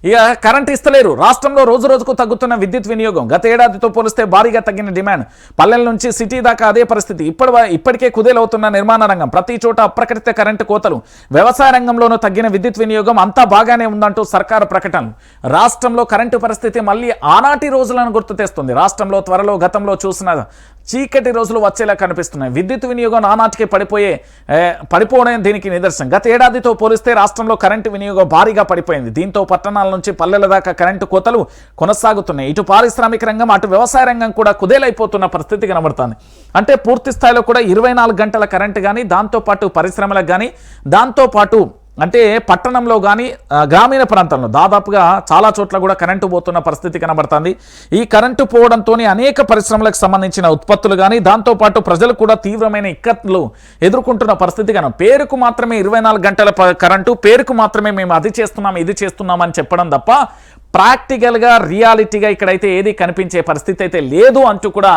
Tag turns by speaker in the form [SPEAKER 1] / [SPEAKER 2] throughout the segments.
[SPEAKER 1] ఇక కరెంట్ ఇస్తలేరు. రాష్ట్రంలో రోజు రోజుకు తగ్గుతున్న విద్యుత్ వినియోగం. గత ఏడాదితో పోలిస్తే భారీగా తగ్గిన డిమాండ్. పల్లెల నుంచి సిటీ దాకా అదే పరిస్థితి. ఇప్పటికే కుదేలవుతున్న నిర్మాణ రంగం. ప్రతి చోట అప్రకటిత కరెంటు కోతలు. వ్యవసాయ రంగంలోనూ తగ్గిన విద్యుత్ వినియోగం. అంతా బాగానే ఉందంటూ సర్కారు ప్రకటనలు. రాష్ట్రంలో కరెంటు పరిస్థితి మళ్ళీ ఆనాటి రోజులను గుర్తు తెస్తుంది. రాష్ట్రంలో త్వరలో గతంలో చూసిన చీకటి రోజులు వచ్చేలా కనిపిస్తున్నాయి. విద్యుత్ వినియోగం నానాటికి పడిపోవడం దీనికి నిదర్శనం. గత ఏడాదితో పోలిస్తే రాష్ట్రంలో కరెంటు వినియోగం భారీగా పడిపోయింది. దీంతో పట్టణాల నుంచి పల్లెల దాకా కరెంటు కోతలు కొనసాగుతున్నాయి. ఇటు పారిశ్రామిక రంగం అటు వ్యవసాయ రంగం కూడా కుదేలైపోతున్న పరిస్థితి కనబడుతుంది. అంటే పూర్తి స్థాయిలో కూడా 24 గంటల కరెంటు కానీ, దాంతోపాటు పరిశ్రమలకు కానీ, దాంతోపాటు అంటే పట్టణంలో కానీ గ్రామీణ ప్రాంతంలో దాదాపుగా చాలా చోట్ల కూడా కరెంటు పోతున్న పరిస్థితి కనబడుతుంది. ఈ కరెంటు పోవడంతో అనేక పరిశ్రమలకు సంబంధించిన ఉత్పత్తులు కానీ, దాంతోపాటు ప్రజలు కూడా తీవ్రమైన ఇక్కట్లు ఎదుర్కొంటున్న పరిస్థితి కన. పేరుకు మాత్రమే 24 గంటల కరెంటు, పేరుకు మాత్రమే మేము అది చేస్తున్నాం ఇది చేస్తున్నాం అని చెప్పడం తప్ప ప్రాక్టికల్గా రియాలిటీగా ఇక్కడైతే ఏది కనిపించే పరిస్థితి అయితే లేదు అంటూ కూడా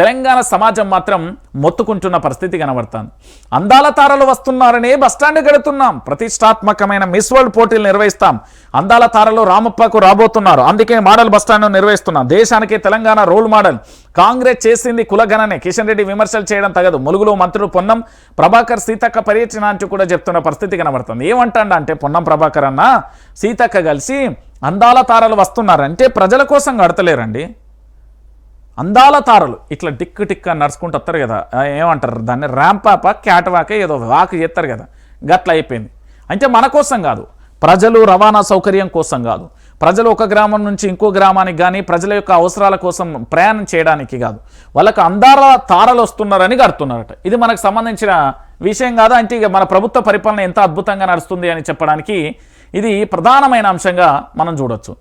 [SPEAKER 1] తెలంగాణ సమాజం మాత్రం మొత్తుకుంటున్న పరిస్థితి కనబడుతుంది. అందాల తారలు వస్తున్నారనే బస్టాండ్ గడుతున్నాం. ప్రతిష్టాత్మకమైన మిస్ వరల్డ్ పోటీలు నిర్వహిస్తాం. అందాల తారలు రామప్పకు రాబోతున్నారు. అందుకే మోడల్ బస్టాండ్ నిర్వహిస్తున్నాం. దేశానికి తెలంగాణ రోల్ మోడల్. కాంగ్రెస్ చేసింది కులగణనే. కిషన్ రెడ్డి విమర్శలు చేయడం తగదు. ములుగులో మంత్రులు పొన్నం ప్రభాకర్ సీతక్క పర్యటన అంటూ కూడా చెప్తున్న పరిస్థితి కనబడుతుంది. ఏమంటాడంటే పొన్నం ప్రభాకర్ అన్న సీతక్క కలిసి అందాల తారలు వస్తున్నారంటే ప్రజల కోసం కడతలేరండి. అందాల తారలు ఇట్లా టిక్ టిక్ అని నడుచుకుంటూ వస్తారు కదా, ఏమంటారు దాన్ని, ర్యాంపాప క్యాట్వాక ఏదో వాక్ చేస్తారు కదా, గట్ల అయిపోయింది. అంటే మన కోసం కాదు, ప్రజలు రవాణా సౌకర్యం కోసం కాదు, ప్రజలు ఒక గ్రామం నుంచి ఇంకో గ్రామానికి కానీ ప్రజల యొక్క అవసరాల కోసం ప్రయాణం చేయడానికి కాదు, వాళ్ళకు అందాల తారలు వస్తున్నారని కడుతున్నారట. ఇది మనకు సంబంధించిన విషయం కాదా? అంటే ఇక మన ప్రభుత్వ పరిపాలన ఎంత అద్భుతంగా నడుస్తుంది అని చెప్పడానికి ఇది ప్రధానమైన అంశంగా మనం చూడొచ్చు.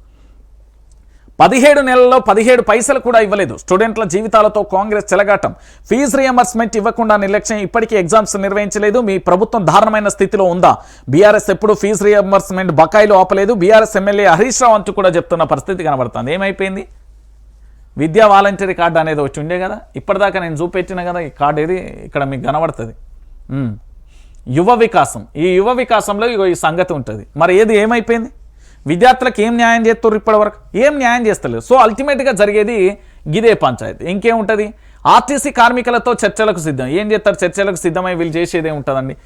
[SPEAKER 1] 17 నెలల్లో 17 పైసలు కూడా ఇవ్వలేదు. స్టూడెంట్ల జీవితాలతో కాంగ్రెస్ చెలగాటం. ఫీజు రియంబర్స్మెంట్ ఇవ్వకుండా నిర్లక్ష్యం. ఇప్పటికీ ఎగ్జామ్స్ నిర్వహించలేదు. మీ ప్రభుత్వం దారుణమైన స్థితిలో ఉందా? బీఆర్ఎస్ ఎప్పుడు ఫీజు రియంబర్స్మెంట్ బకాయిలు ఆపలేదు. బీఆర్ఎస్ ఎమ్మెల్యే హరీష్ రావు అంటూ కూడా చెప్తున్న పరిస్థితి కనబడుతుంది. ఏమైపోయింది? విద్యా వాలంటరీ కార్డు అనేది వచ్చి ఉండే కదా, ఇప్పటిదాకా నేను చూపెట్టిన కదా ఈ కార్డు, ఏది ఇక్కడ మీకు కనబడుతుంది. యువ వికాసం. ఈ యువ వికాసంలో ఈ సంగతి ఉంటుంది. మరి ఏది ఏమైపోయింది? విద్యార్థులకు ఏం న్యాయం చేస్తారు? ఇప్పటివరకు ఏం న్యాయం చేస్తలేదు. సో అల్టిమేట్గా జరిగేది గిదే పంచాయతీ. ఇంకేముంటుంది? ఆర్టీసీ కార్మికులతో చర్చలకు సిద్ధం. ఏం చేస్తారు? చర్చలకు సిద్ధమై వీళ్ళు చేసేది ఏముంటుందండి?